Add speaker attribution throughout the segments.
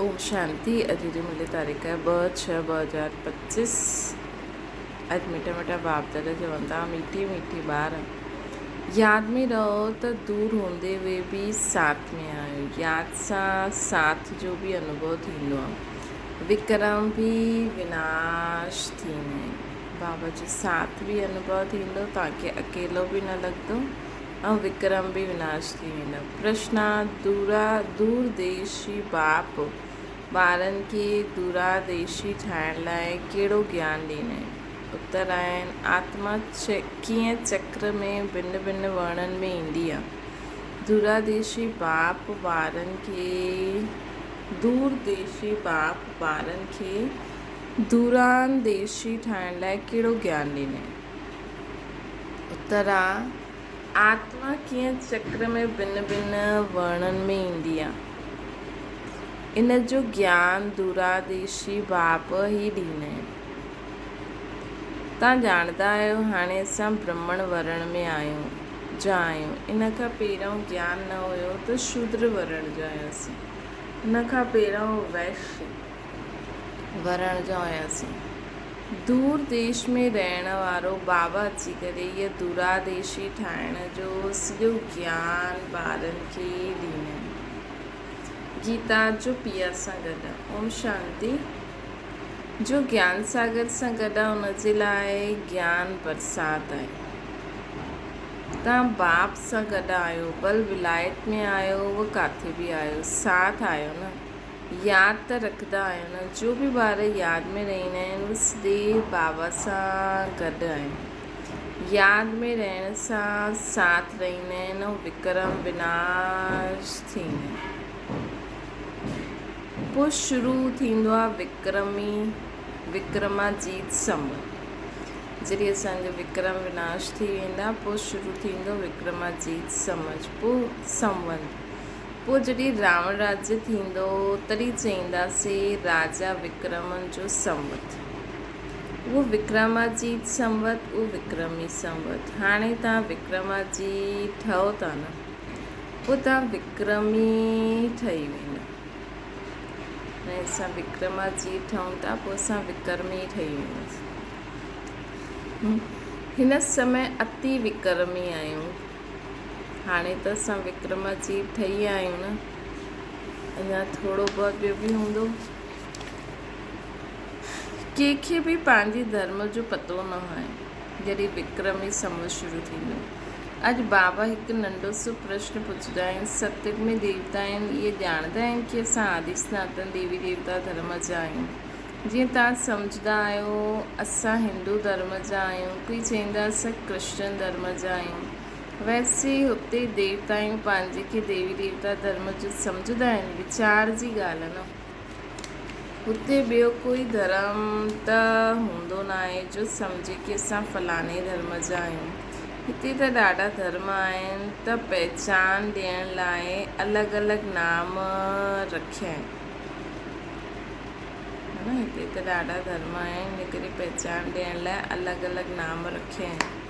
Speaker 1: ओम शांति। अॼु जी मुंहिंजी तारीख़ आहे 2/6/2025। अॼु मिठा मिठा बाप दादा चवनि था मीठी मीठी ॿार यादि में रहो त दूर हूंदे हुए बि साथ में आहियो। यादि सां साथ जो बि अनुभव थींदो आहे। विक्रम बि विनाश थींदा आहिनि। बाबा जो साथ बि अनुभव थींदो, तव्हांखे अकेलो बि न लॻंदो ऐं विक्रम बि विनाश थी वेंदा। प्रश्न: दूरदेशी बाप ॿारनि खे दूरादेशी ठाहिण लाइ कहिड़ो ज्ञान ॾींदा आहिनि? उत्तर आहिनि: आत्मा कीअं चक्र में भिन्न भिन्न वर्णनि में ईंदी आहे। दूरदेशी बाप ॿारनि खे दूरांदेशी ठाहिण लाइ कहिड़ो ज्ञान ॾींदा आहिनि? उत्तर आहे: आत्मा कीअं चक्र में भिन्न भिन्न वर्णनि में ईंदी आहे, इन जो ज्ञान दूरादेशी बाप ई ॾींदा आहिनि। तव्हां ॼाणंदा आहियो, हाणे असां ब्राह्मण वर्ण में आहियूं। इन खां पहिरियों ज्ञान न हुयो त शूद्र वर्ण जा हुयासीं। इन खां पहिरियों वैश्य वर्ण जा हुयासीं। दूर देश में रहण वारो बाबा अची करे इहा दूरादेशी ठाहिण जो सॼो ज्ञान ॿारनि खे ॾींदा आहिनि। गीता जो पीउ सां गॾु ओम शांति। जो ज्ञान सागर सां गॾु आहे, हुनजे लाइ ज्ञान बरसात आहे। तव्हां बाप सां गॾु आहियो, भल विलायत में आहियो, उहो किथे बि आहियो, साथ आहियो न। यादि त रखंदा आहियो न। जो बि ॿार यादि में रहंदा आहिनि उहे सदैव बाबा सां गॾु आहिनि। यादि में रहण सां साथ रहंदा आहिनि ऐं विक्रम विनाश थींदा आहिनि। पोइ शुरू थींदो आहे विक्रमाजीत संवत। जॾहिं असांजो विक्रम विनाश थी वेंदा, पोइ शुरू थींदो विक्रमाजीत संवत। पोइ जॾहिं रावण राज्य थींदो तॾहिं चईंदासीं राजा विक्रमनि जो संवत। उहो विक्रमाजीत संवत, उहो विक्रमी संवत। हाणे तव्हां विक्रमाजीत ठहो था न, पोइ तव्हां विक्रमी ठही वेंदा। ऐं असां विक्रमाजीत ठहूं था, पोइ असां विक्रमी ठही वेंदासीं। हिन समय अति विक्रमी आहियूं। हाणे त असां विक्रमाजीत ठही आहियूं न, अञा थोरो बहुत ॿियो बि हूंदो। कंहिंखे बि पंहिंजे धर्म जो पतो न आहे जॾहिं विक्रमी संवत शुरू थींदो। अॼु बाबा हिकु नंढो सो प्रश्न पुछंदा आहिनि। सतयुग में देवता आहिनि, इहे ॼाणंदा आहिनि कि असां आदि सनातन देवी देवता धर्म जा आहियूं। जीअं तव्हां सम्झंदा आहियो, असां हिंदू धर्म जा आहियूं, कोई चवंदा असां क्रिश्चन धर्म जा आहियूं। वैसे हुते देवता आहियूं, पंहिंजे खे देवी देवता धर्म जो सम्झंदा आहिनि। वीचार जी ॻाल्हि आहे न। हुते ॿियो कोई धर्म त हूंदो न आहे जो सम्झे कि असां फलाणे धर्म जा आहियूं। हिते त ॾाढा धर्म आहिनि, त पहचान ॾियण लाइ अलॻि अलॻि नाम रखिया आहिनि। हिते त ॾाढा धर्म आहिनि, इन करे पहचान ॾियण लाइ अलॻि अलॻि नाम रखिया आहिनि।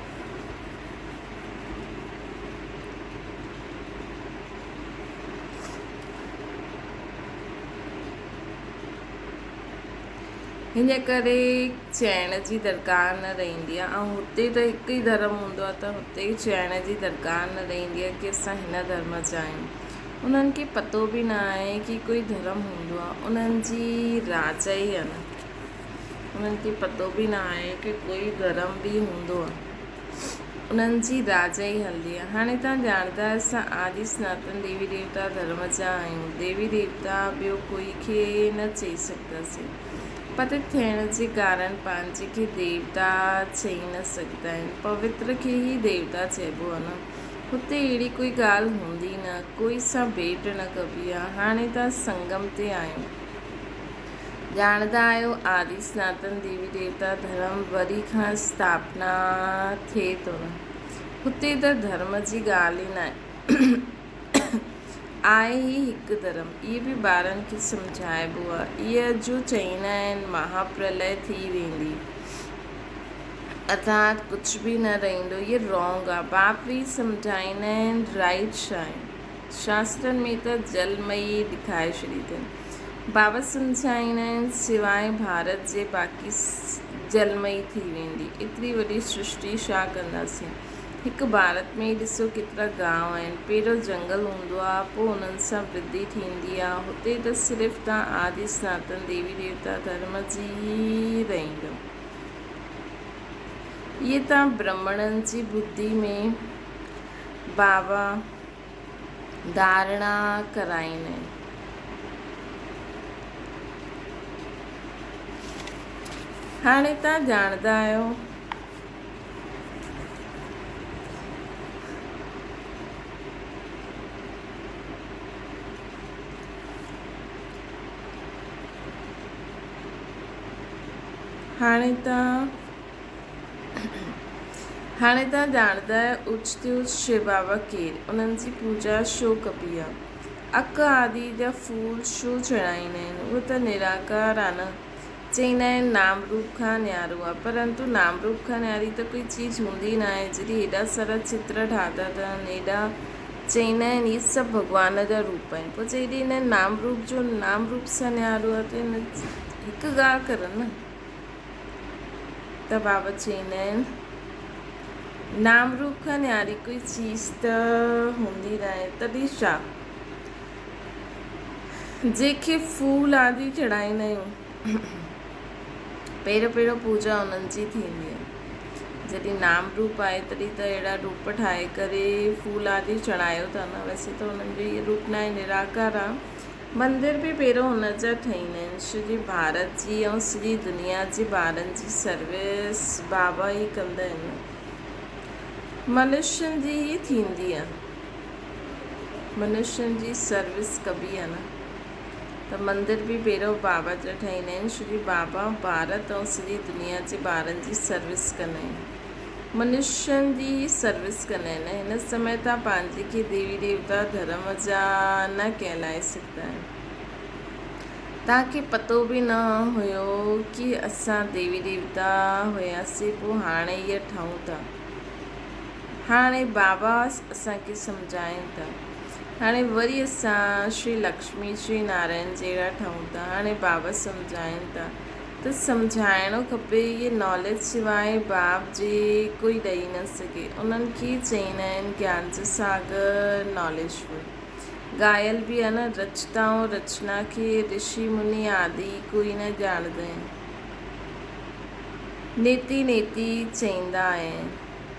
Speaker 1: हिन करे चइण जी दरकार न रहंदी आहे। ऐं हुते त हिकु ई धर्म हूंदो आहे, त हुते चइण जी दरकार न रहंदी आहे कि असां हिन धर्म जा आहियूं। उन्हनि खे पतो बि न आहे कि कोई धर्म हूंदो आहे। उन्हनि जी राजा ई आहे न। उन्हनि खे पतो बि न आहे कि कोई धर्म बि हूंदो आहे। उन्हनि जी राजा ई हलंदी आहे। हाणे तव्हां ॼाणंदा असां आदि सनातन देवी देवता धर्म जा आहियूं। देवी देवता ॿियो कोई खे न चई सघंदासीं। पतित थियण जे कारण पंहिंजे खे देवता चई न सघंदा आहिनि। पवित्र खे ई देवता चइबो आहे न। हुते अहिड़ी कोई ॻाल्हि हूंदी न, कोई सां भेट न कबी आहे। हाणे तव्हां संगम ते आहियो, ॼाणंदा आहियो आदि सनातन देवी देवता धर्म वरी खां स्थापना थिए थो न। हुते त धर्म जी ॻाल्हि ई न आहे। आहे ई हिकु धर्म। इहे बि ॿारनि खे सम्झाइबो आहे। इहा जो चईंदा आहिनि महाप्रलय थी वेंदी, अर्थात कुझु बि न रहंदो, इहे रॉन्ग आहे। बाप बि सम्झाईंदा आहिनि राइट छा आहे। शास्त्रनि में त जलमई ॾेखारे छॾी अथनि। बाबा सम्झाईंदा आहिनि सिवाइ भारत जे बाक़ी जलमई थी वेंदी। एतिरी वॾी सृष्टि छा कंदासीं। हिकु भारत में ई ॾिसो केतिरा गांव आहिनि। पहिरियों जंगल हूंदो आहे, पोइ उन्हनि सां वृद्धि थींदी आहे। हुते त सिर्फ़ु तव्हां आदि सनातन देवी देवता धर्म जी रहंदो। इहे तव्हां ब्राह्मणनि जी बुद्धि में बाबा धारणा कराईंदा आहिनि। हाणे तव्हां ॼाणंदा आहियो हाणे तव्हां ॼाणंदा आहियो उच ते उच शिव बाबा केरु, उन्हनि जी पूजा छो कबी आहे, अक आदि जा फूल छो चढ़ाईंदा आहिनि। उहो त निराकार आहे न। चईंदा आहिनि नाम रूप खां न्यारो आहे, परंतु नाम रूप खां न्यारी त कोई चीज़ हूंदी न आहे। जॾहिं हेॾा सारा चित्र ठाता अथनि, हेॾा चईंदा आहिनि इहे सभु भॻवान जा रूप आहिनि। पोइ जॾहिं हिन नाम रूप जो नाम रूप सां न्यारो आहे त हिन हिकु ॻाल्हि करनि न। त बाबा चईंदा आहिनि नाम रूप खां न्यारी कोई चीज़ त हूंदी न आहे। तॾहिं छा जंहिंखे फूल आदि चढ़ाईंदा आहियूं, पहिरियों पूजा उन्हनि जी थींदी आहे। जॾहिं नाम रूप आहे तॾहिं त अहिड़ा रूप ठाहे करे फूल आदि चढ़ायो था न। वैसे त उन्हनि जो इहे रूप न आहे, निराकार आहे। मंदिर बि पहिरियों हुन जा ठहींदा आहिनि। सॼी भारत जी ऐं सॼी दुनिया जे ॿारनि जी सर्विस बाबा ई कंदा आहिनि। मनुष्यनि जी ई थींदी आहे, मनुष्यनि जी सर्विस कबी आहे न। त मंदिर बि पहिरियों बाबा जा ठाहींदा आहिनि। श्री बाबा भारत ऐं सॼी दुनिया जे ॿारनि जी सर्विस कंदा आहिनि, मनुष्यनि जी सर्विस कंदा आहिनि। हिन समय तव्हां पंहिंजे खे देवी देवता धर्म जा न कहलाए सघंदा आहियो। तव्हांखे पतो बि न हुयो कि असां देवी देवता हुयासीं, पोइ हाणे इहे ठहूं था। हाणे बाबा असांखे सम्झाइनि था। हाणे वरी असां श्री लक्ष्मी श्री नारायण जहिड़ा ठहूं था। हाणे बाबा सम्झाइनि था त सम्झाइणो खपे। इहे नॉलेज सवाइ बाप जे कोई ॾेई न सघे। उन्हनि खे चईंदा आहिनि ज्ञान जो सागर नॉलेजफुल। ॻायल बि आहे न, रचता ऐं रचना खे ऋषि मुनि आदि कोई न ॼाणंदा आहिनि। नेति नेति चईंदा आहिनि,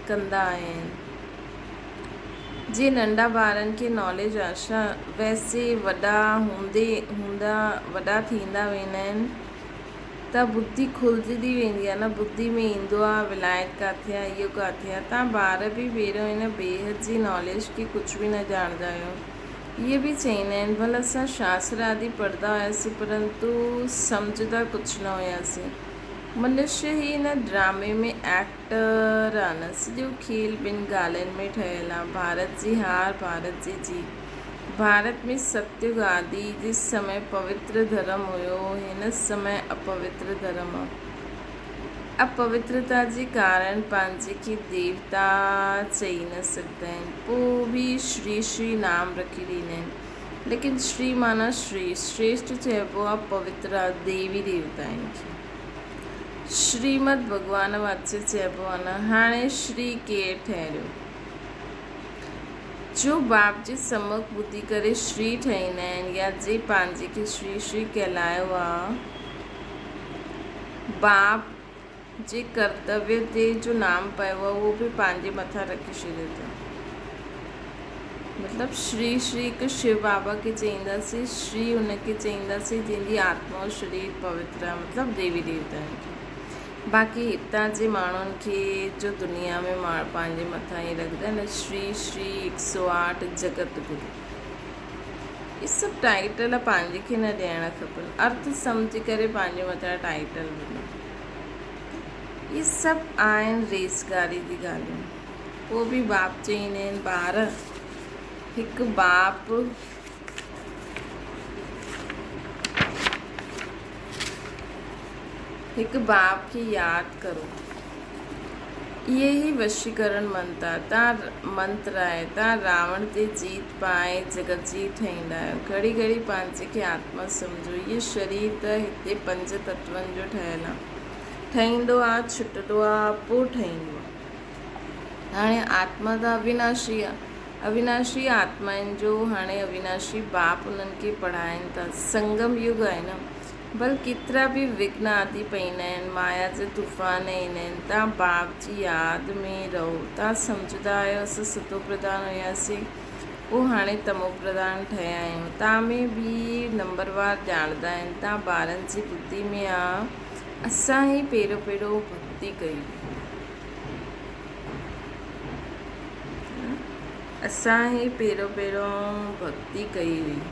Speaker 1: कंदा आहिनि। जे नंढा ॿारनि खे नॉलेज आहे छा, वैसे वॾा वॾा थींदा वेंदा आहिनि त बुद्धि खुलजंदी वेंदी आहे न। बुद्धि में ईंदो आहे विलायत किथे आहे, इहो किथे आहे। तव्हां ॿार बि पहिरियों हिन बेहद जी नॉलेज खे कुझु बि न ॼाणंदा आहियो। इहे बि चईंदा आहिनि भला असां शास्त्र आदि पढ़ंदा हुआसीं, परंतु सम्झंदा कुझु न हुआसीं। मनुष्य ही हिन ड्रामे में एक्टर आहे न। सॼो खेल ॿिनि ॻाल्हियुनि में ठहियलु आहे, भारत जी हार भारत जी जीत। भारत में सत्युग आदि जिस समय पवित्र धर्म हुयो, हिन समय अपवित्र धर्म आहे। अपवित्रता जे कारण पंहिंजे खे देवता चई न सघंदा आहिनि। पोइ बि श्री श्री नाम रखी ॾींदा आहिनि। लेकिन श्री माना श्री श्रेष्ठ चइबो आहे पवित्र आहे देवी देवताउनि खे। श्रीमद भॻवान वाच्य चइबो आहे न। हाणे श्री केरु ठहियो, जो बाप जे सम्मुख ॿुधी करे श्री ठहींदा आहिनि, या जे पंहिंजे खे श्री श्री कहलायो आहे। बाप जे कर्तव्य ते जो नाम पियो आहे उहो बि पंहिंजे मथां रखी छॾियो अथऊं। मतिलबु श्री श्री हिकु शिव बाबा खे चईंदासीं, श्री हुनखे चईंदासीं जंहिंजी आत्मा और शरीर पवित्र आहे, मतिलबु देवी देवताउनि खे। बाक़ी हितां जे माण्हुनि खे जो दुनिया में पंहिंजे मथां ई रखंदा आहिनि श्री श्री 108 जगत गुरु। इहे सभु टाइटल पंहिंजे खे न ॾियणु खपनि। अर्थ सम्झी करे पंहिंजे मथां टाइटल ॾिनो। इहे सभु आहिनि रेसगारी जी ॻाल्हियूं। पोइ बि बाप चईंदा आहिनि ॿार हिकु बाप खे यादि करो। इहे ई वशीकरण मंत्र आहे। तव्हां रावण ते जीत पाए जगत जी ठाहींदा आहियो। घड़ी घड़ी पंहिंजे खे आत्मा सम्झो। इहो शरीर त हिते 5 तत्वनि जो ठहियलु आहे। ठहींदो आहे, छुटंदो आहे, पोइ ठहींदो आहे। हाणे आत्मा त अविनाशी आहे। अविनाशी आत्माउनि जो हाणे अविनाशी बाप उन्हनि खे पढ़ाइनि था। संगम युग आहे न, भल केतिरा बि विघ्न आदि पईंदा आहिनि, माया जे तूफ़ान ईंदा आहिनि, तव्हां बाप जी यादि में रहो। तव्हां सम्झंदा आहियो असां सतो प्रधान हुयासीं, पोइ हाणे तमो प्रधान ठहिया आहियूं। तव्हां में बि नंबरवार ॼाणंदा आहिनि। तव्हां ॿारनि जी बुद्धि में आहे असां ई पहिरियों भक्ति कई। असां ई पहिरियों भक्ति कई हुई।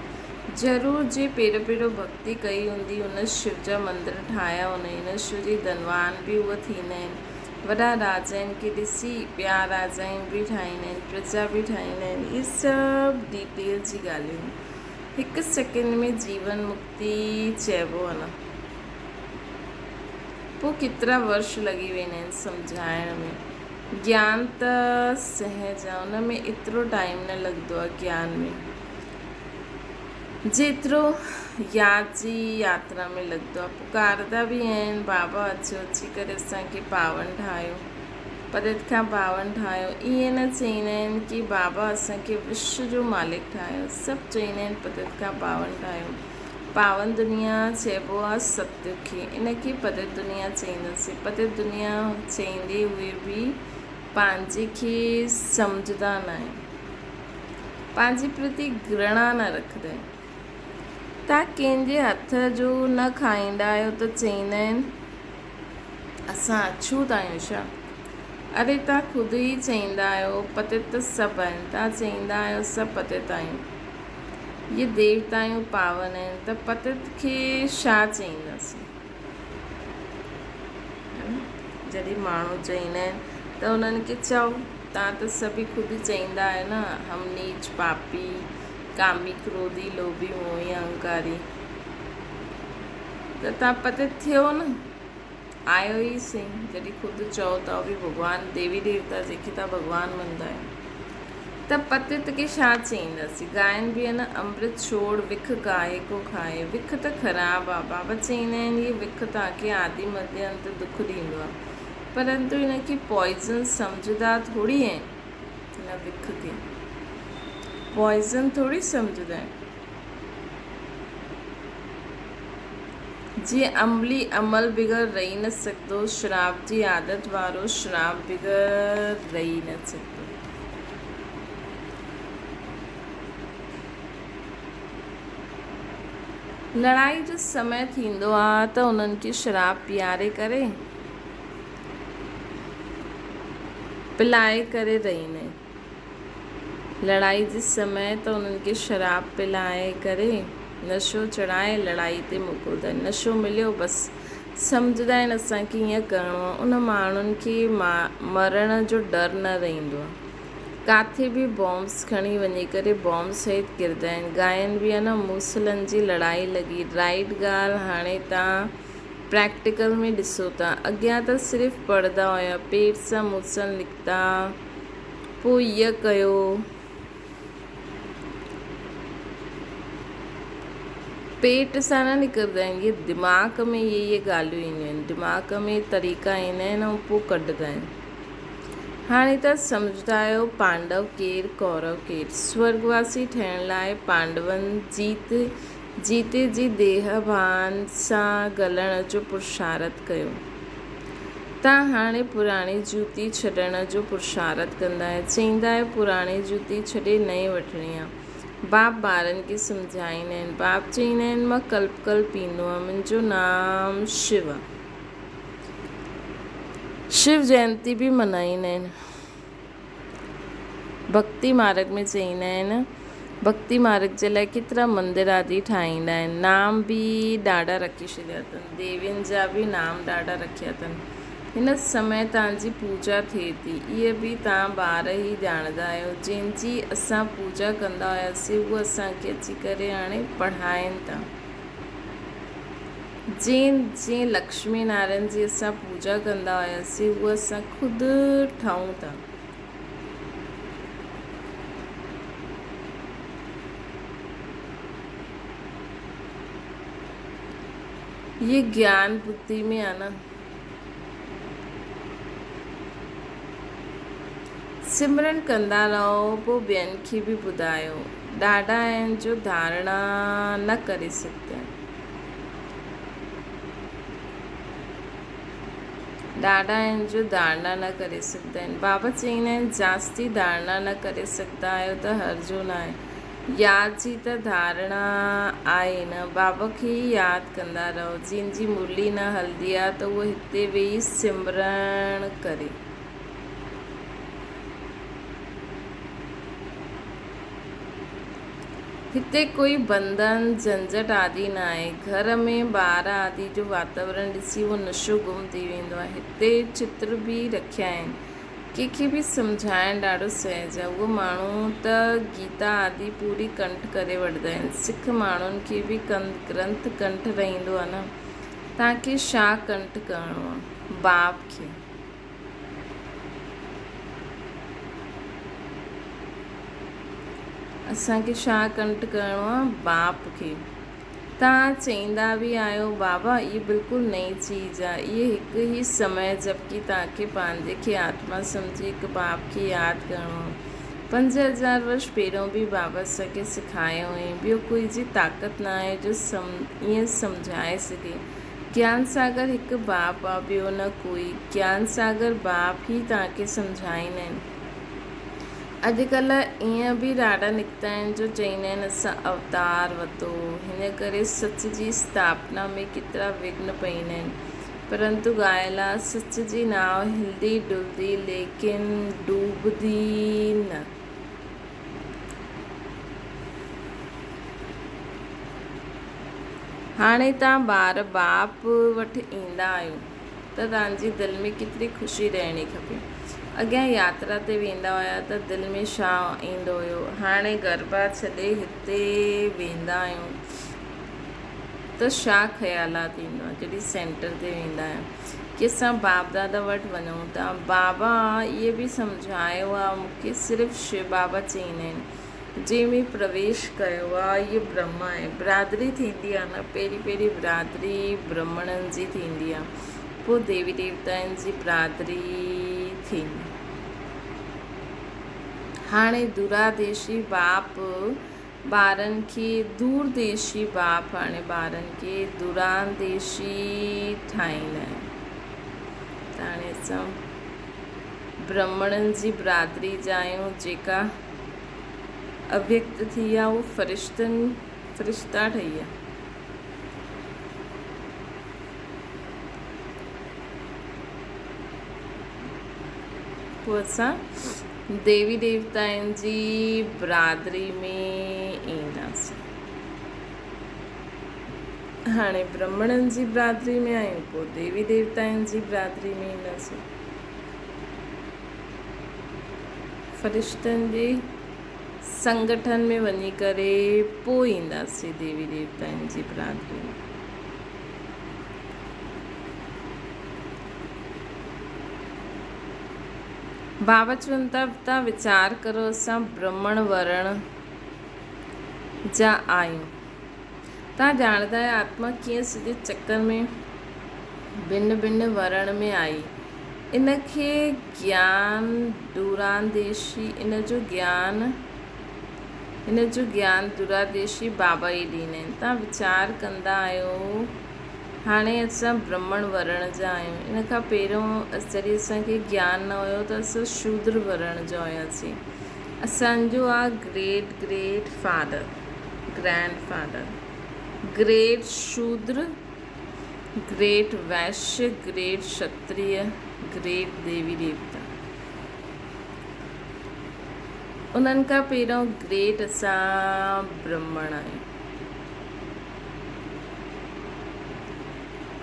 Speaker 1: ज़रूरु जे पहिरियों भक्ति कई हूंदी, उन शिव जा मंदर ठाहिया हूंदा आहिनि। शिव जी धनवान बि उहे थींदा आहिनि। वॾा राजाउनि खे ॾिसी ॿिया राजाऊं बि ठाहींदा आहिनि, प्रजा बि ठाहींदा आहिनि। इहे सभु डिटेल जी ॻाल्हियूं। 1 सेकेंड में जीवन मुक्ति चइबो आहे न, पोइ केतिरा वर्ष लॻी वेंदा आहिनि सम्झाइण में। ज्ञान त सहज आहे, उन में एतिरो टाइम न लॻंदो आहे ज्ञान में, जेतिरो यादि जी यात्रा में लॻंदो आहे। पुकारंदा बि आहिनि, बाबा अचो, अची करे असांखे पावन ठाहियो, पतित खां पावन ठाहियो। ईअं न चईंदा आहिनि की बाबा असांखे विश्व जो मालिक ठाहियो। सभु चईंदा आहिनि पतित खां पावन ठाहियो। पावन दुनिया चइबो आहे सत्य खे, इन खे पतित दुनिया चईंदासीं। पतित दुनिया चईंदे उहे बि पंहिंजे खे सम्झंदा न आहिनि, पंहिंजे प्रति घृणा न रखंदा आहिनि। तव्हां कंहिंजे हथ जो न खाईंदा आहियो त चईंदा आहिनि असां अछूत आहियूं छा? अरे तव्हां ख़ुदि ई चईंदा आहियो पतित सभु आहिनि। तव्हां चईंदा आहियो सभु पतित आहियूं, इहे देवताऊं पावन आहिनि, त पतित खे छा चईंदासीं? जॾहिं माण्हू चईंदा आहिनि त उन्हनि खे चओ, तव्हां त सभई ख़ुदि चईंदा आहियो न, हम नीच पापी कामी क्रोधी लोभी मोही अहंकारी, त तव्हां पतित थियो न, आयो ई सही। जॾहिं ख़ुदि चओ था बि भॻवानु देवी देवता जेके तव्हां भॻवानु मञंदा आहियो, त पतित खे छा चईंदासीं? गायन बि आहे न, अमृत छोड़ विख काहे को खाए। विख त ख़राबु आहे, बाबा चईंदा आहिनि इहे विख तव्हांखे आदि मध्य अंत दुख ॾींदो आहे, परंतु हिनखे पॉइज़न सम्झंदा थोरी आहिनि। हिन विख खे पॉइज़न थोरी सम्झंदा आहिनि। जीअं अमली अमल बिगड़ रही न सघंदो, शराब जी आदत वारो शराब बिगड़ रही न सघंदो। लड़ाई जो समय थींदो आहे त उन्हनि खे शराब पीआरे करे पिलाए करे रहींदा आहिनि। लड़ाई जे समय त उन्हनि खे शराब पिलाए करे नशो चढ़ाए लड़ाई ते मोकिलींदा आहिनि। नशो मिलियो बसि सम्झंदा आहिनि असांखे हीअं करिणो आहे। उन माण्हुनि खे मरण जो डर न रहंदो आहे। किथे बि बॉम्ब्स खणी वञी करे बॉम्ब सहित किरंदा आहिनि। गायन बि आहे न, मूसलनि जी लड़ाई लॻी। राइट ॻाल्हि हाणे तव्हां प्रैक्टिकल में ॾिसो था। अॻियां त सिर्फ़ु पढ़ंदा हुया, पेट सां मूसल निकिता, पोइ इहा कयो, पेट सां न निकिरंदा आहिनि, इहे दिमाग़ में इहे ॻाल्हियूं ईंदियूं आहिनि, दिमाग़ में तरीक़ा ईंदा आहिनि ऐं पोइ कढंदा आहिनि। हाणे त सम्झंदा आहियो पांडव केरु कौरव केरु। स्वर्गवासी थियण लाइ पांडवनि जीते जी देहभान सां गलण जो पुरुषार्थ कयो। तव्हां हाणे पुराणी जूती छॾण जो पुरुषार्थ कंदा आहियो। चईंदा आहियो पुराणी जूती छॾे नई वठणी आहे। बाप ॿारनि खे सम्झाईंदा आहिनि। बाप चईंदा आहिनि मां कल्प पींदो आहियां, मुंहिंजो नाम शिव आहे। शिव जयंती बि मल्हाईंदा आहिनि। भक्ति मार्ग में चईंदा आहिनि, भक्ति मार्ग जे लाइ केतिरा मंदिर आदि ठाहींदा आहिनि। नाम बि ॾाढा रखी छॾिया अथनि, देवियुनि जा बि नाम ॾाढा रखिया अथनि। हिन समय तव्हांजी पूजा थिए थी, इहे बि तव्हां ॿार ई ॼाणंदा आहियो। जंहिंजी असां पूजा कंदा हुआसीं उहे असांखे अची करे हाणे पढ़ाइनि था। जीअं जीअं लक्ष्मी नारायण जी असां पूजा कंदा हुआसीं उहा असां ख़ुदि ठाहियूं था। ये ज्ञान बुद्धि में आहे न। सिमरन कंदा रहो, पोइ ॿियनि खे बि ॿुधायो। ॾाढा आहिनि जो धारणा न करे सघंदा आहिनि। ॾाढा आहिनि जो धारणा न करे सघंदा आहिनि। बाबा चवंदा आहिनि जास्ती धारणा न करे सघंदा आहियो त हर्जो न आहे। यादि जी त धारणा आहे न। बाबा खे ई यादि कंदा रहो। जंहिंजी मुरली न हलंदी आहे त उहो हिते वेही सिमरण करे। हिते कोई बंधन झंझट आदि न आहे। घर में ॿार आदि जो वातावरण ॾिसी उहो नशो गुम थी वेंदो आहे। हिते चित्र बि रखिया आहिनि। कंहिंखे बि सम्झाइणु ॾाढो सहज आहे। उहो माण्हू त गीता आदि पूरी कंठ करे वठंदा आहिनि। सिख माण्हुनि खे बि ग्रंथ कंठ रहंदो आहे न। तव्हांखे छा कंठ करिणो आहे? बाप खे। असांखे छा कंठ करिणो आहे? बाप खे। तव्हां चवंदा बि आहियो बाबा इहा बिल्कुलु नई चीज़ आहे। इहे हिकु ई समय जबकि तव्हांखे पंहिंजे खे आत्मा सम्झी हिकु बाप खे यादि करिणो आहे। 5000 वर्ष पहिरियों बि बाबा असांखे सेखारियो हुई। ॿियो कोई जी ताक़त न आहे जो ईअं सम्झाए सघे। ज्ञान सागर हिकु बाप आहे, ॿियो न कोई। ज्ञान सागर बाप ई तव्हांखे सम्झाईंदा आहिनि। अॼुकल्ह ईअं बि ॾाढा निकिता आहिनि जो चवंदा आहिनि असां अवतार वरितो। हिन करे सच जी स्थापना में केतिरा विघ्न पवंदा आहिनि। परंतु ॻाल्हि आहे सच जी नाव हिलदी डुलदी लेकिन डूबदी न। हाणे तव्हां ॿार बाप वटि ईंदा आहियो त तव्हांजी दिलि में केतिरी ख़ुशी रहणी खपे। अॻियां यात्रा ते वेंदा हुआ त दिलि में छा ईंदो हुयो। हाणे गरबा छॾे हिते वेंदा आहियूं त छा ख़्यालात ईंदो आहे। जॾहिं सेंटर ते वेंदा आहियूं की असां बाप दादा वटि वञूं था। बाबा इहे बि सम्झायो आहे मूंखे। सिर्फ़ु शिव बाबा चवंदा आहिनि जंहिंमें प्रवेश कयो आहे इहो ब्रह्मा आहे। बिरादरी थींदी आहे न। पहिरीं बिरादरी ब्राह्मणनि जी थींदी आहे, पोइ देवी देवताउनि जी बिरादरी थींदी। हाणे दूरादेशी बाप ॿारनि खे दूरदेशी बाप हाणे ॿारनि खे दूरादेशी ठाहींदा आहिनि। त हाणे असां ब्राह्मणनि जी बिरादरी जा आहियूं जेका अव्यक्त थी आहे। उहो फ़रिश्ता ठही आहे। पोइ असां देवी देवताउनि जी बिरादरी में ईंदासीं। हाणे ब्राह्मणनि जी बिरादरी में आहियूं, पोइ देवी देवताउनि जी बिरादरी में ईंदासीं। फ़रिश्तनि जे संगठन में वञी करे पोइ ईंदासीं देवी देवताउनि जी बिरादरी में। बाबा चवनि था तव्हां वीचार करो असां ब्राह्मण वर्ण जा आहियूं। तव्हां ॼाणंदा आहियो आत्मा कीअं सॼे चक्कर में भिन्न भिन्न वर्ण में आई। इनखे ज्ञान दूरादेशी इन जो ज्ञान दूरादेशी बाबा ई ॾींदा आहिनि। तव्हां वीचार कंदा आहियो हाणे असां ब्राह्मण वर्ण जा आहियूं। इन खां पहिरियों जॾहिं असांखे ज्ञान न हुयो त असां शूद्र वर्ण जा हुआसीं। असांजो आहे ग्रेट ग्रैंड फादर ग्रेट शूद्र, ग्रेट वैश्य, ग्रेट क्षत्रिय, ग्रेट देवी देवता। उन्हनि खां पहिरियों ग्रेट असां ब्राह्मण आहियूं।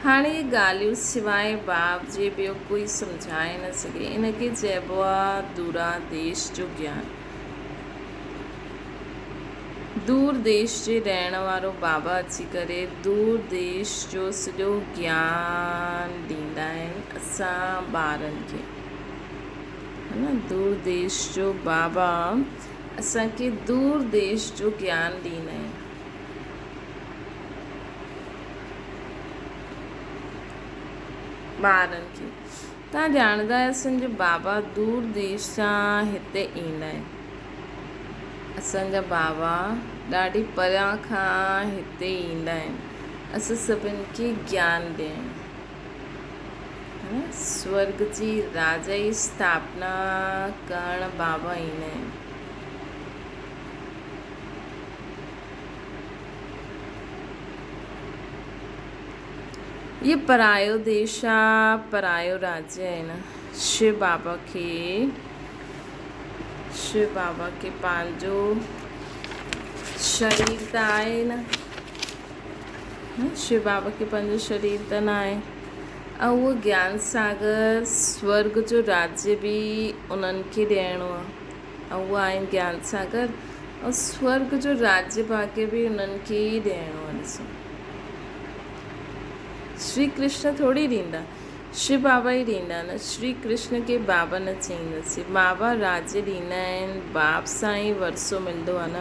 Speaker 1: हाणे ये ॻाल्हियूं सवाइ बाप जे ॿियो कोई सम्झाए न सघे। इनखे चइबो आहे दूरादेश जो ज्ञान। दूर देश जे रहण वारो बाबा अची करे दूर देश जो सॼो ज्ञान ॾींदा आहिनि असां ॿारनि खे, है न। दूर देश जो बाबा असांखे दूर देश जो ज्ञान ॾींदा आहिनि। ॿारनि खे तव्हां ॼाणंदा आहियो असांजा बाबा दूर देश सां हिते ईंदा आहिनि। असांजा बाबा ॾाढी परियां खां हिते ईंदा आहिनि असां सभिनि खे ज्ञान ॾियण, है न। स्वर्ग जी राज जी स्थापना करण बाबा ईंदा आहिनि। ये परायो देश आहे, परायो राज्य आहे न। शिव बाबा खे पंहिंजो शरीर त आहे न, शिव बाबा खे पंहिंजो शरीर त न आहे, ऐं उहो ज्ञान सागर स्वर्ग जो राज्य बि उन्हनि खे ॾियणो आहे, ऐं उहा आहे ज्ञान सागर, ऐं स्वर्ग जो राज्य भाग्य बि उन्हनि खे ई ॾियणो आहे। ॾिसो, श्री कृष्ण थोरी ॾींदा, शिव बाबा ई ॾींदा न। श्री कृष्ण खे बाबा न चईंदासीं, बाबा राज्य ॾींदा आहिनि, बाप सां ई वरसो मिलंदो आहे न।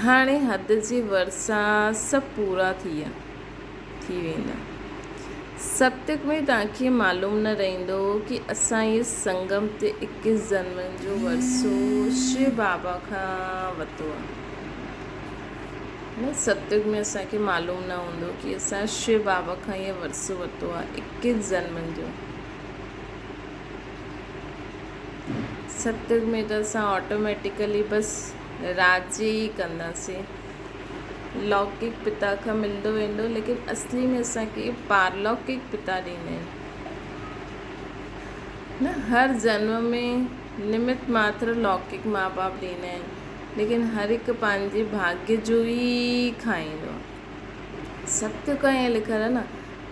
Speaker 1: हाणे हद जी वरसा सभु पूरा थी वेंदा। सत्युग में तव्हांखे मालूम न रहंदो कि असां इहे संगम ते 21 जन्मनि जो वरसो शिव बाबा खां वरितो आहे न। सत्युग में असांखे मालूम न हूंदो कि असां शिव बाबा खां इहो वरसो वरितो आहे 21 जन्मनि जो। सत्युग में त असां ऑटोमेटिकली बसि राज्य ई कंदासीं, लौकिक पिता खां मिलंदो वेंदो, लेकिन असली में असांखे पारलौकिक पिता ॾींदा आहिनि न। हर जन्म में निमित मात्र लौकिक माउ बाप ॾींदा आहिनि, लेकिन हर हिकु पंहिंजे भाग्य जो ई खाईंदो आहे। सत्य का ईअं लिखियलु आहे न,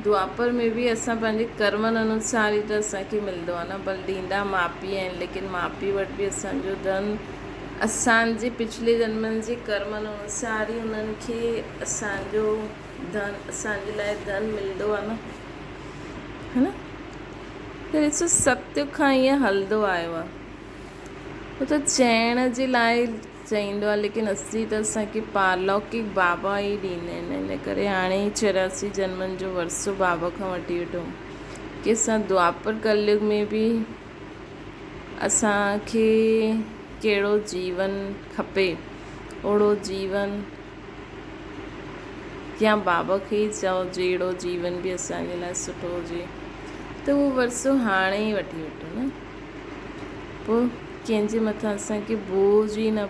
Speaker 1: द्वापर में बि असां पंहिंजे कर्मनि अनुसार ई त असांखे मिलंदो आहे न। भले ॾींदा माउ पीउ आहिनि, लेकिन माउ पीउ वटि बि असांजो धन असांजे पिछले जन्मनि जे कर्मनि अनुसार ई उन्हनि खे असांजो धन, असांजे लाइ धन मिलंदो आहे न, है न। त ॾिसो, सत्य खां ईअं हलंदो आयो आहे, उहो त चइण जे लाइ चईंदो आहे, लेकिन असली त असांखे पारलौकिक बाबा ई ॾींदा आहिनि। इन करे हाणे ई 84 जन्मनि जो वरसो बाबा खां वठी वठो कि असां द्वापर कलयुग में बि असांखे कहिड़ो जीवन खपे, ओड़ो जीवन, या बाबा खे ई चओ जहिड़ो जीवन बि असांजे लाइ सुठो हुजे, त उहो वरसो हाणे ई वठी वठो न। पोइ कंहिंजे मथां असांखे बोझ ई न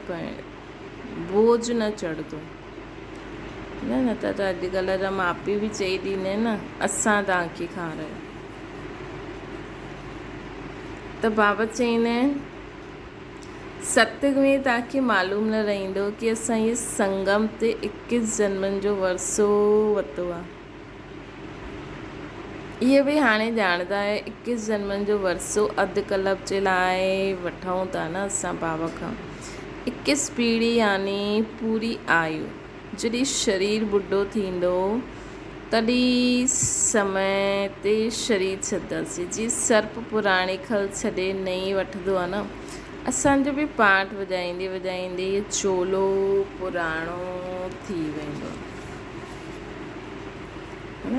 Speaker 1: बोझ न चढ़ंदो न त अॼुकल्ह जा माउ पीउ बि चई ॾींदा आहिनि न, असां तव्हांखे खारायो। त बाबा चईंदा आहिनि, सत्युग में तव्हांखे मालूम न रहंदो कि असां इहे संगम ते 21 जन्मनि जो वरसो वरितो आहे। इहे बि हाणे ॼाणंदा आहे 21 जन्मनि जो वरसो अधु कल्प जे लाइ वठूं था न असां बाबा खां। 21 पीढ़ी यानी पूरी आयु। जॾहिं शरीर बुढो थींदो तॾहिं समय ते शरीर छॾंदासीं, जीअं सर्प पुराणी खल छॾे नई वठंदो आहे न। असांजो बि पाठ वॼाईंदे वॼाईंदे इहो चोलो पुराणो थी वेंदो है न।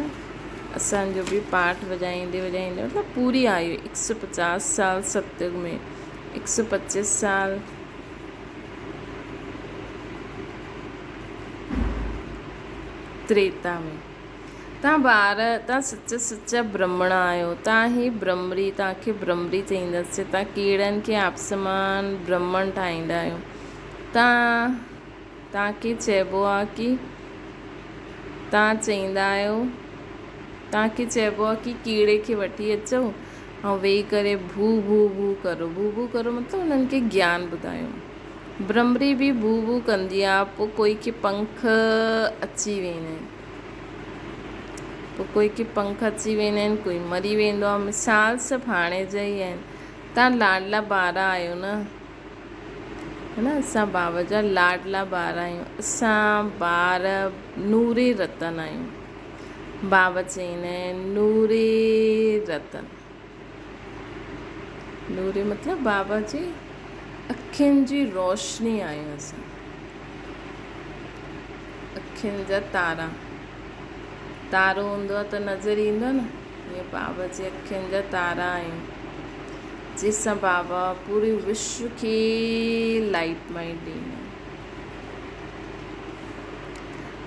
Speaker 1: असांजो बि पाठ वॼाईंदे वॼाईंदे मतिलबु पूरी आयु 150 साल सत्युग में, 125 साल त्रेता में। तव्हां सच्चा ब्रह्मण आहियो, तव्हां ही ब्रह्मरी, तव्हांखे ब्रह्मरी चईंदासीं। तव्हां कीड़नि खे आपसमान ब्रह्मण ठाहींदा आहियो। तव्हांखे चइबो आहे कि तव्हांखे चइबो आहे कि कीड़े खे वठी अचो ऐं वेही करे भू भू भू करो। भू भू करो मतिलबु उन्हनि खे ज्ञान ॿुधायो। ब्रह्मरी बि भू भू कंदी आहे, पोइ कोई खे पंख अची वेंदा आहिनि, कोई मरी वेंदो आहे। मिसाल सभु हाणे जा ई आहिनि। तव्हां लाडला ॿार आहियो न, है न। असां बाबा जा लाडला ॿार आहियूं, असां ॿार नूरे रतन आहियूं। बाबा चईंदा आहिनि नूरे रतन। नूरे मतिलबु बाबा जी अखियुनि जी रोशनी आहियूं असां, अखियुनि जा तारा। तारो हूंदो आहे त नज़र ईंदो न, ईअं बाबा जी अखियुनि जा तारा आहियूं, जंहिंसां बाबा पूरे विश्व खे लाइट माइट ॾींदा।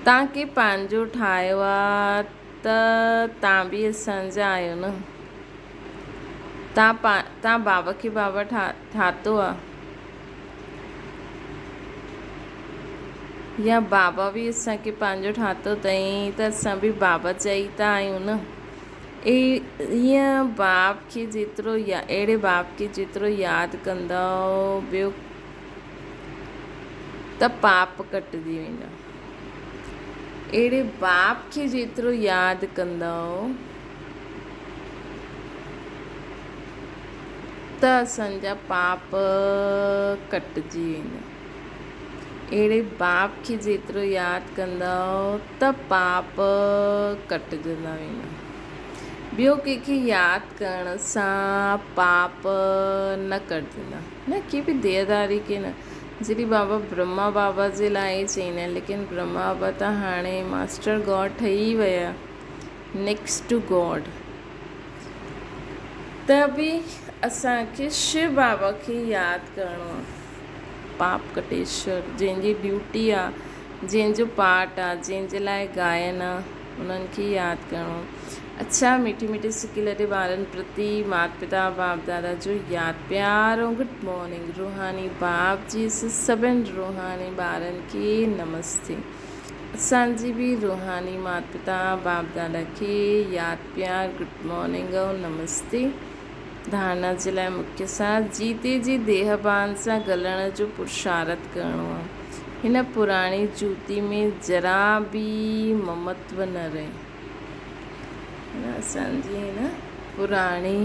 Speaker 1: तव्हांखे पंहिंजो ठाहियो आहे त तव्हां बि असांजा आहियो न। तव्हां बाबा खे बाबा ठातो आहे, या बाबा बि असांखे पंहिंजो ठातो अथई त असां बि बाबा जा ई त आहियूं न। ईअं बाप खे जेतिरो अहिड़े बाप खे जेतिरो यादि कंदव ॿियो त पाप कटिजी वेंदा। अहिड़े बाप खे जेतिरो यादि कंदव त असांजा पाप कटिजी वेंदा। अहिड़े बाप खे जेतिरो यादि कंदव त पाप कटिजंदा वेंदा। ॿियो कंहिंखे यादि करण सां पाप न कटिजंदा, न के बि देहदारी के न। जॾहिं बाबा ब्रह्मा बाबा जे लाइ चईंदा आहिनि, लेकिन ब्रह्मा बाबा त हाणे मास्टर गॉड ठही विया, नेक्स्ट टू गॉड। त बि असांखे शिव बाबा खे यादि करिणो आहे, पाप कटेश्वर, जंहिंजी ड्यूटी आहे, जंहिंजो पाठ आहे, जंहिंजे लाइ गायन आहे, उन्हनि खे यादि करिणो। अच्छा मीठे मीठे सिके लॾे ॿारनि प्रति माता पिता बाप दादा जो यादि प्यार ऐं गुड मॉर्निंग। रूहानी बाप जी सभिनि रूहानी ॿारनि खे नमस्ते। असांजी बि रूहानी माता पिता बाप दादा खे यादि प्यार गुड मॉर्निंग ऐं नमस्ते। धारणा जे लाइ मुख्य सां जीते जी देहबान सां ॻलण जो पुरुषार्थ करिणो आहे। हिन पुराणी जूती में जरा बि ममत्व न रहे। असांजी हिन पुराणी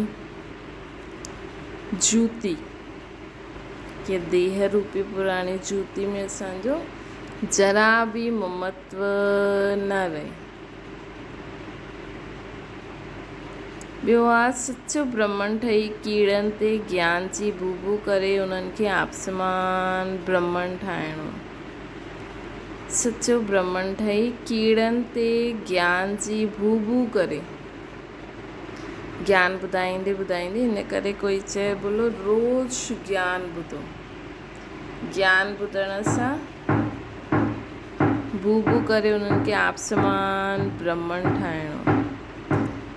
Speaker 1: जूती, की देह रूपी पुराणी जूती में असांजो जरा बि ममत्व न रहे। ॿियो आहे सचो ब्रह्मन ठही कीड़नि ते ज्ञान जी बूबू करे उन्हनि खे आसमान ब्रह्मन ठाहिणो। सचो ब्रह्मन ठही कीड़नि ते ज्ञान जी बूबू करे, ज्ञान ॿुधाईंदे ॿुधाईंदे, हिन करे कोई चए बोलो रोज़ ज्ञान ॿुधो। ज्ञान ॿुधण सां बूबू करे उन्हनि खे आसमान ब्रह्मन ठाहिणो।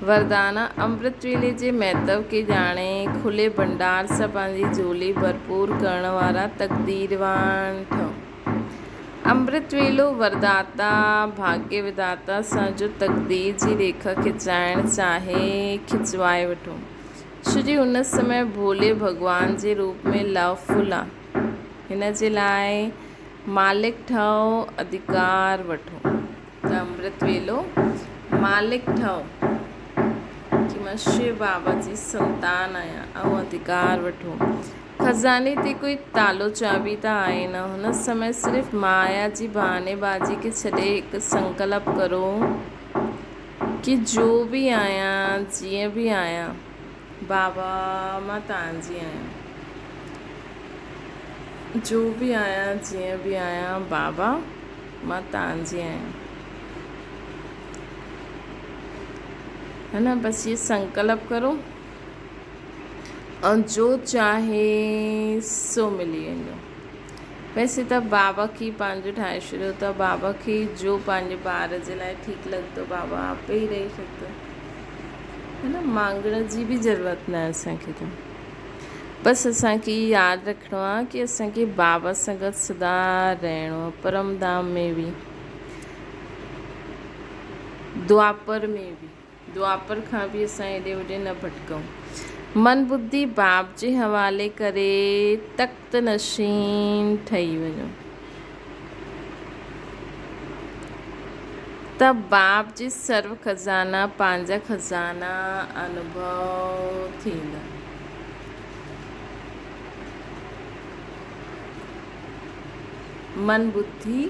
Speaker 1: वरदाना अमृत वेले जे महत्व खे ॼाणे खुले भंडार सां पंहिंजी झोली भरपूर करण वारा तकदीरवान ठहो। अमृत वेलो वरदाता भाग्य विधाता सां जो तकदीर जी रेखा खिचाइण चाहे खिचवाए वठो। छो जो हुन समय भोले भॻवान जे रूप में लवफुल आहे। हिन जे लाइ मालिक ठहो, अधिकार वठो। त अमृत वेलो मालिक ठहो कि मां शिव बाबा जी संतान आहियां ऐं अधिकार वठो। खज़ाने ते कोई तालो चाबी त आहे न। हुन समय सिर्फ़ु माया जी बहानेबाज़ी खे छॾे हिकु संकल्प करो कि जो बि आहियां, जीअं बि आहियां, बाबा मां तव्हांजी आहियां। जो बि आहियां, जीअं बि आहियां, बाबा मां तव्हांजी आहियां। है न, बसि ये संकल्प करो और जो चाहे सो मिली वेंदो। वैसे त बाबा खे पंहिंजो ठाहे छॾियो त बाबा खे जो पंहिंजे ॿार जे लाइ ठीकु लॻंदो बाबा आपे ई रही छॾंदो, है न। मांगण जी बि ज़रूरत न आहे असांखे। त बसि असांखे यादि रखिणो आहे कि असांखे बाबा सां गॾु सदा रहणो आहे। परम धाम में बि, द्वापर में बि, द्वापर खां बि असां हेॾे होॾे न भटकूं। मन बुद्धि बाप जे हवाले करे तख़्त नशीन ठही वञो त बाप जी सर्व खज़ाना पंहिंजा खज़ाना अनुभव थींदा। मन बुद्धि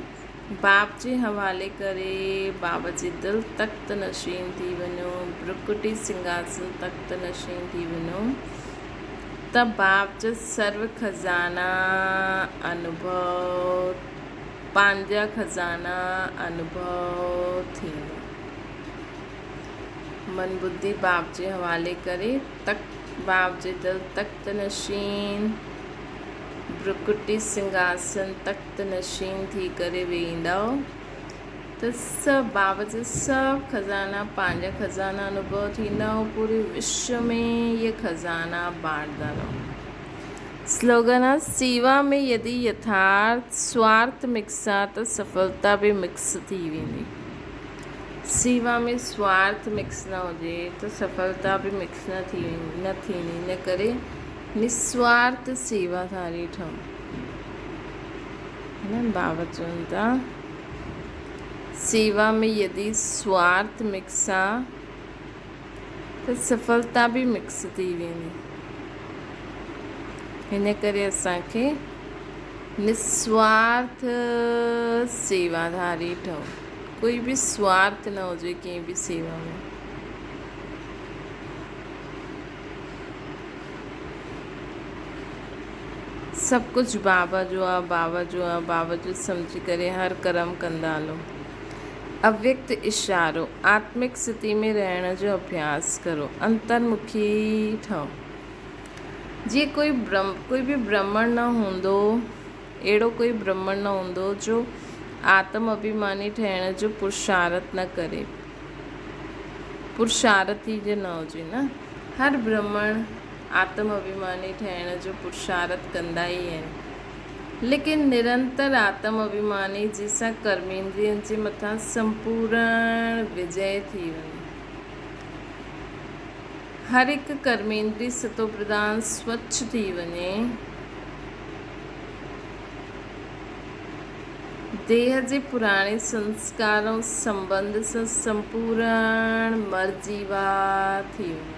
Speaker 1: बाप जे हवाले करे बाबा जी दिल तख्त नशीन थी वञो, ब्रुकुटी सिंघासन तख्त नशीन थी वञो त बाप जा सर्व खज़ाना अनुभव, पंहिंजा खज़ाना अनुभव थींदा। मन बुद्धि बाप जे हवाले करे बाप जे दिल तख्त नशीन, ब्रुकुटी सिंघासन तख्त नशीन थी करे वेंदव त सभु बाबा जा सभु खज़ाना पंहिंजा खज़ाना अनुभव थींदा ऐं पूरे विश्व में ये खज़ाना बांटदा रहो। स्लोगन आहे सेवा में यदि यथार्थ स्वार्थ मिक्स आहे त सफलता बि मिक्स थी वेंदी। सेवा में स्वार्थ मिक्स न हुजे त सफलता बि मिक्स न थींदी। इन करे निस्वार्थ सेवाधारी ठहो। हिननि बाबा चवनि था सेवा में यदि स्वार्थ मिक्स आहे त सफलता बि मिक्स थी वेंदी। हिन करे असांखे निस्वार्थ सेवाधारी ठहो। कोई बि स्वार्थ न हुजे कंहिं बि सेवा में। सभु कुझु बाबा जो आहे, बाबा जो आहे, बाबा जो सम्झी करे हर कर्म कंदा हलो। अव्यक्त इशारो आत्मिक स्थिति में रहण जो अभ्यास करो। अंतर्मुखी ठहो। जीअं कोई बि ब्राह्मण न हूंदो, अहिड़ो कोई ब्राह्मण न हूंदो जो आत्म अभिमानी ठहण जो पुरुषार्थ न करे। पुरुषार्थ ई जो न हुजे न, हर ब्राह्मण आत्म अभिमानी ठहण जो पुरुषार्थ कंदा ई आहिनि, लेकिन निरंतर आत्म अभिमानी जंहिंसां कर्मेंद्रियनि जे मथां संपूर्ण विजय थी वञे। हर हिकु कर्मेंद्री सतो प्रधान स्वच्छ थी वञे, देह जे पुराणे संस्कार ऐं संबंध सां संपूर्ण मर्जीवा थी वञे।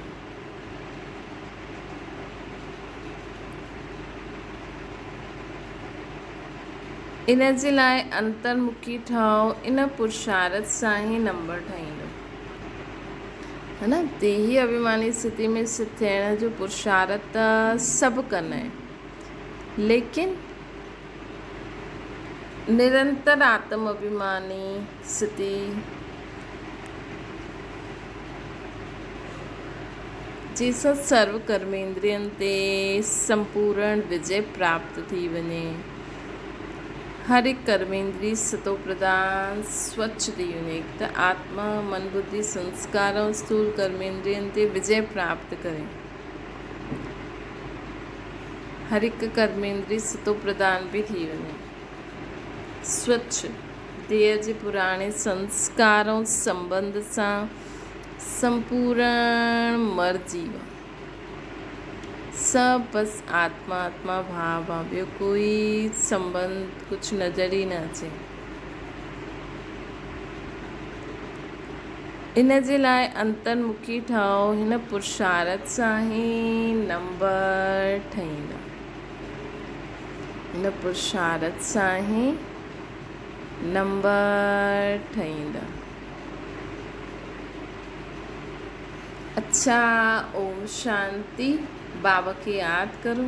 Speaker 1: इन जे लाइ अंतर्मुखी ठहो। इन पुरुषार्थ सां ई नंबर ठाहींदो, है न। देही अभिमानी स्थिति में स्थित थियण जो पुरुषार्थ त सभु कंदा आहिनि, लेकिन निरंतर आत्म अभिमानी स्थिति जंहिंसां सर्व कर्मेंद्रियनि ते संपूर्ण विजय प्राप्त थी वञे। हर एक कर्मेंद्री सतो प्रधान स्वच्छ थी वञे त आत्मा मन बुद्धि संस्कार और स्थूल कर्मेंद्रियनि ते विजय प्राप्त करे। हर एक कर्मेंद्री सतो प्रधान भी थी वञे, स्वच्छ देह जे पुराणे संस्कार और संबंध सां संपूर्ण मर्जी सब बस आत्मा आत्मा भाव आहे, ॿियो कोई संबंध कुछ नज़र ई न अचे। इन जे लाइ अंतर्मुखी ठहो। हिन पुरुषार्थ सां ई नंबर ठहींदा। हिन पुरुषार्थ सां ई नंबर ठहींदा। अच्छा, ओम शांति। बाबा खे यादि करो।